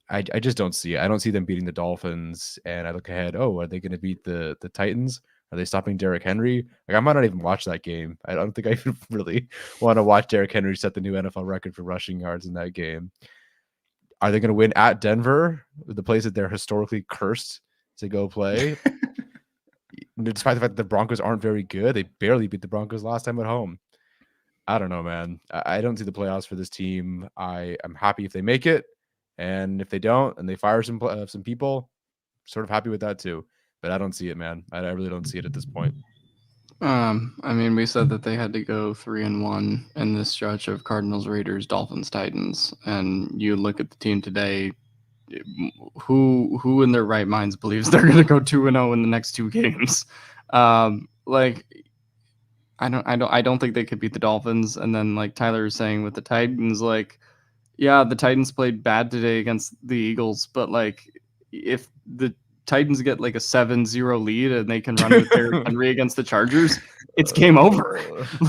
I just don't see it. I don't see them beating the Dolphins. And I look ahead, are they going to beat the Titans? Are they stopping Derrick Henry? Like, I might not even watch that game. I don't think I even really want to watch Derrick Henry set the new NFL record for rushing yards in that game. Are they going to win at Denver, the place that they're historically cursed to go play? Despite the fact that the Broncos aren't very good, they barely beat the Broncos last time at home. I don't know, man. I don't see the playoffs for this team. I am happy if they make it. And if they don't, and they fire some people, sort of happy with that too. But I don't see it, man. I really don't see it at this point. We said that they had to go 3-1 in this stretch of Cardinals, Raiders, Dolphins, Titans, and you look at the team today. Who in their right minds believes they're going to go 2-0 in the next two games? I don't think they could beat the Dolphins. And then, like Tyler was saying with the Titans, yeah, the Titans played bad today against the Eagles, but if the Titans get a 7-0 lead and they can run with Derrick Henry against the Chargers, it's game over.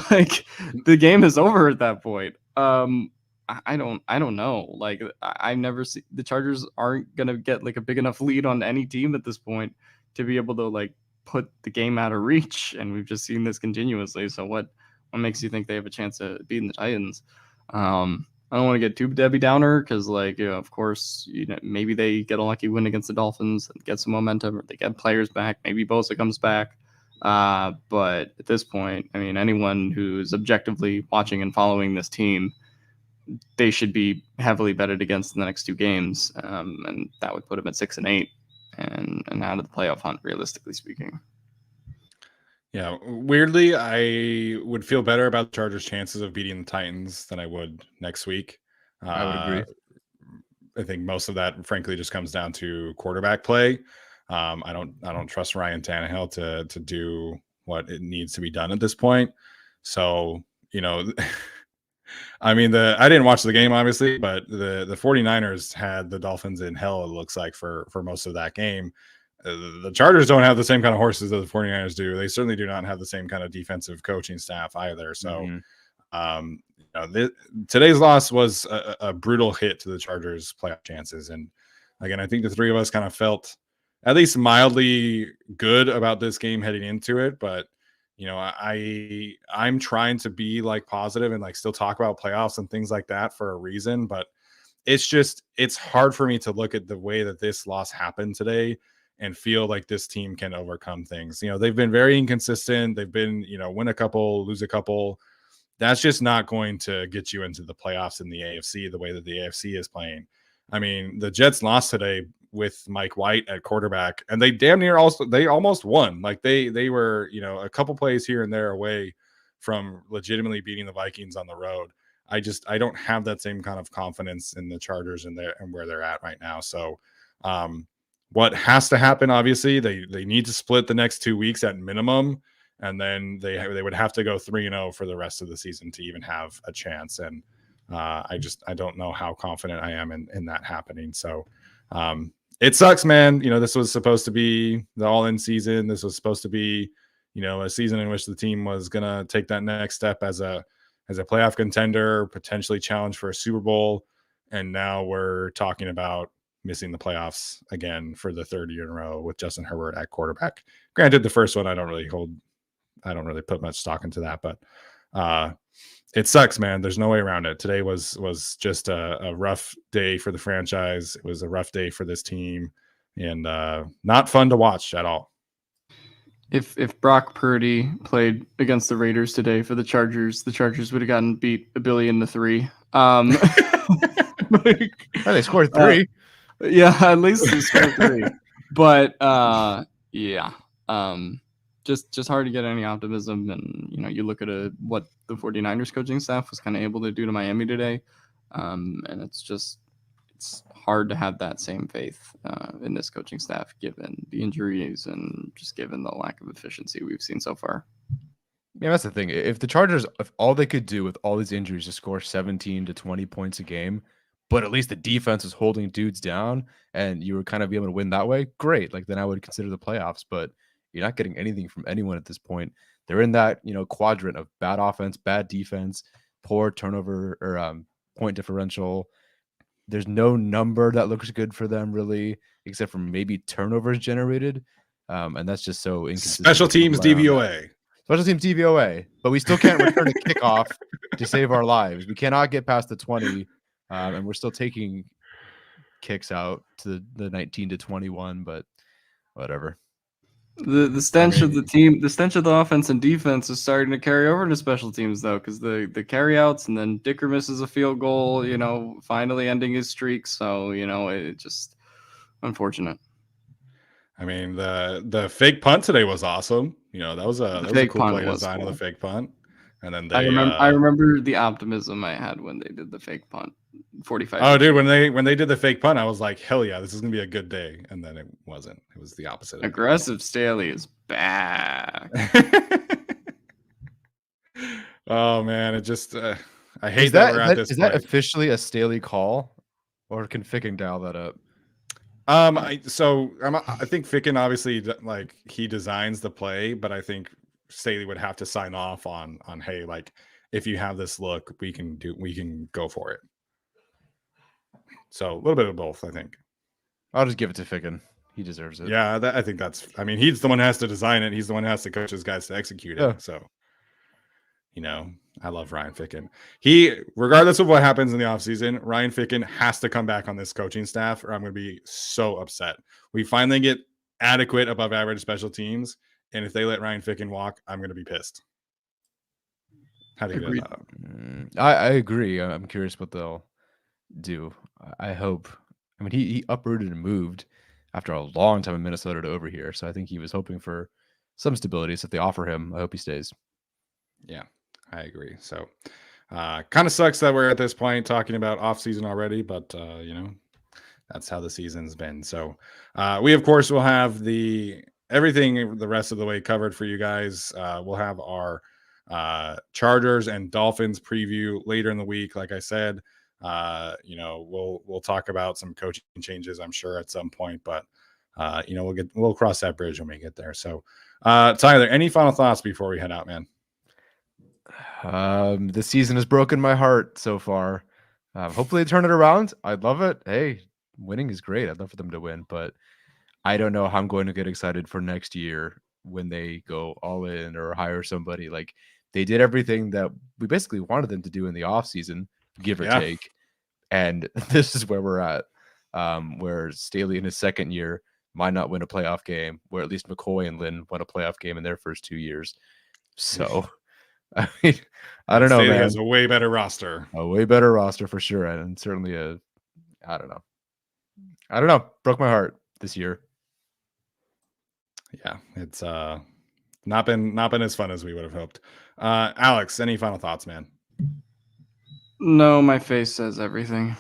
The game is over at that point. I don't know. I've never seen the Chargers aren't gonna get a big enough lead on any team at this point to be able to put the game out of reach, and we've just seen this continuously. So what makes you think they have a chance of beating the Titans? I don't want to get too Debbie Downer because, of course, maybe they get a lucky win against the Dolphins and get some momentum, or they get players back. Maybe Bosa comes back. But at this point, anyone who's objectively watching and following this team, they should be heavily betted against in the next two games, and that would put them at 6-8 and out of the playoff hunt, realistically speaking. Yeah, weirdly, I would feel better about the Chargers' chances of beating the Titans than I would next week. I would agree. I think most of that, frankly, just comes down to quarterback play. I don't trust Ryan Tannehill to do what it needs to be done at this point. So, I didn't watch the game, obviously, but the 49ers had the Dolphins in hell, it looks like, for most of that game. The Chargers don't have the same kind of horses that the 49ers do. They certainly do not have the same kind of defensive coaching staff either. So, today's loss was a brutal hit to the Chargers' playoff chances. And again, I think the three of us kind of felt at least mildly good about this game heading into it. But, I'm trying to be positive and still talk about playoffs and things like that for a reason. But it's hard for me to look at the way that this loss happened today and feel like this team can overcome things. They've been very inconsistent. They've been, win a couple, lose a couple. That's just not going to get you into the playoffs in the AFC the way that the AFC is playing. The Jets lost today with Mike White at quarterback, and they almost won. They were, a couple plays here and there away from legitimately beating the Vikings on the road. I don't have that same kind of confidence in the Chargers and where they're at right now. So, what has to happen, obviously, they need to split the next 2 weeks at minimum, and then they would have to go 3-0 for the rest of the season to even have a chance. And I don't know how confident I am in that happening. So it sucks, man. This was supposed to be the all-in season. This was supposed to be, a season in which the team was gonna take that next step as a playoff contender, potentially challenge for a Super Bowl, and now we're talking about missing the playoffs again for the third year in a row with Justin Herbert at quarterback. Granted, the first one I don't really put much stock into that, but it sucks, man. There's no way around it. Today was just a rough day for the franchise. It was a rough day for this team, and not fun to watch at all. If Brock Purdy played against the Raiders today for the Chargers would have gotten beat 1,000,000,000 to 3. Oh, they scored 3. Yeah, at least they scored 3. But yeah, just hard to get any optimism. And you look at what the 49ers coaching staff was kind of able to do to Miami today, and it's hard to have that same faith in this coaching staff given the injuries and just given the lack of efficiency we've seen so far. Yeah, that's the thing. If the Chargers, if all they could do with all these injuries is score 17 to 20 points a game, but at least the defense was holding dudes down and you were kind of be able to win that way, great. Like then I would consider the playoffs, but you're not getting anything from anyone at this point. They're in that, quadrant of bad offense, bad defense, poor turnover or point differential. There's no number that looks good for them really, except for maybe turnovers generated. And that's just so inconsistent. Special teams DVOA. Special teams DVOA, but we still can't return a kickoff to save our lives. We cannot get past the 20, and we're still taking kicks out to the 19 to 21, but whatever. The stench of the team, the stench of the offense and defense is starting to carry over to special teams though, because the carryouts and then Dicker misses a field goal, finally ending his streak. So it just unfortunate. I mean, the fake punt today was awesome. That was a cool play design of the fake punt. And then I remember the optimism I had when they did the fake punt. 45. Oh, dude, when they did the fake punt, I was like, hell yeah, this is gonna be a good day. And then it wasn't. It was the opposite. Aggressive Staley is back. Oh man, it just I hate that we're at this. Is that officially a Staley call, or can Ficken dial that up? I think Ficken obviously like he designs the play, but I think Staley would have to sign off on hey, like if you have this look, we can go for it. So a little bit of both, I think. I'll just give it to Ficken. He deserves it. Yeah, I think he's the one who has to design it. He's the one who has to coach his guys to execute it. Yeah. So, I love Ryan Ficken. Regardless of what happens in the offseason, Ryan Ficken has to come back on this coaching staff or I'm going to be so upset. We finally get adequate above average special teams. And if they let Ryan Ficken walk, I'm going to be pissed. How do you feel about it? I agree. I'm curious what they'll do. I hope. I mean, he uprooted and moved after a long time in Minnesota to over here. So I think he was hoping for some stability. So if they offer him, I hope he stays. Yeah, I agree. So kind of sucks that we're at this point talking about offseason already, but that's how the season's been. So we of course will have everything the rest of the way covered for you guys. We'll have our Chargers and Dolphins preview later in the week. Like I said, we'll talk about some coaching changes, I'm sure at some point, but we'll cross that bridge when we get there. So Tyler, any final thoughts before we head out, man? The season has broken my heart so far. Hopefully they turn it around. I'd love it. Hey, winning is great. I'd love for them to win, but I don't know how I'm going to get excited for next year when they go all in or hire somebody. Like they did everything that we basically wanted them to do in the offseason, give or take. And this is where we're at, where Staley in his second year might not win a playoff game, where at least McCoy and Lynn won a playoff game in their first 2 years. So, I mean, I don't know, Staley man. has a way better roster. A way better roster for sure. And certainly I don't know. Broke my heart this year. Yeah, it's not been as fun as we would have hoped. Alex, any final thoughts, man? No, my face says everything.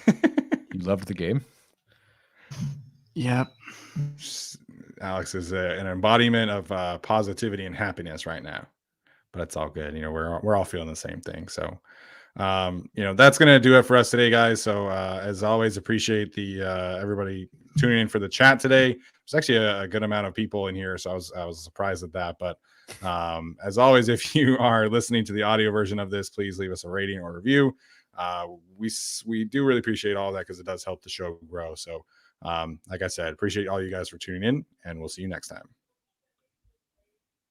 You loved the game? Yep. Alex is an embodiment of positivity and happiness right now, but it's all good. We're all feeling the same thing. So, that's going to do it for us today, guys. So, as always, appreciate everybody tuning in for the chat today. There's actually a good amount of people in here, so I was surprised at that. But as always, if you are listening to the audio version of this, please leave us a rating or review. We do really appreciate all that because it does help the show grow. So, like I said, appreciate all you guys for tuning in, and we'll see you next time.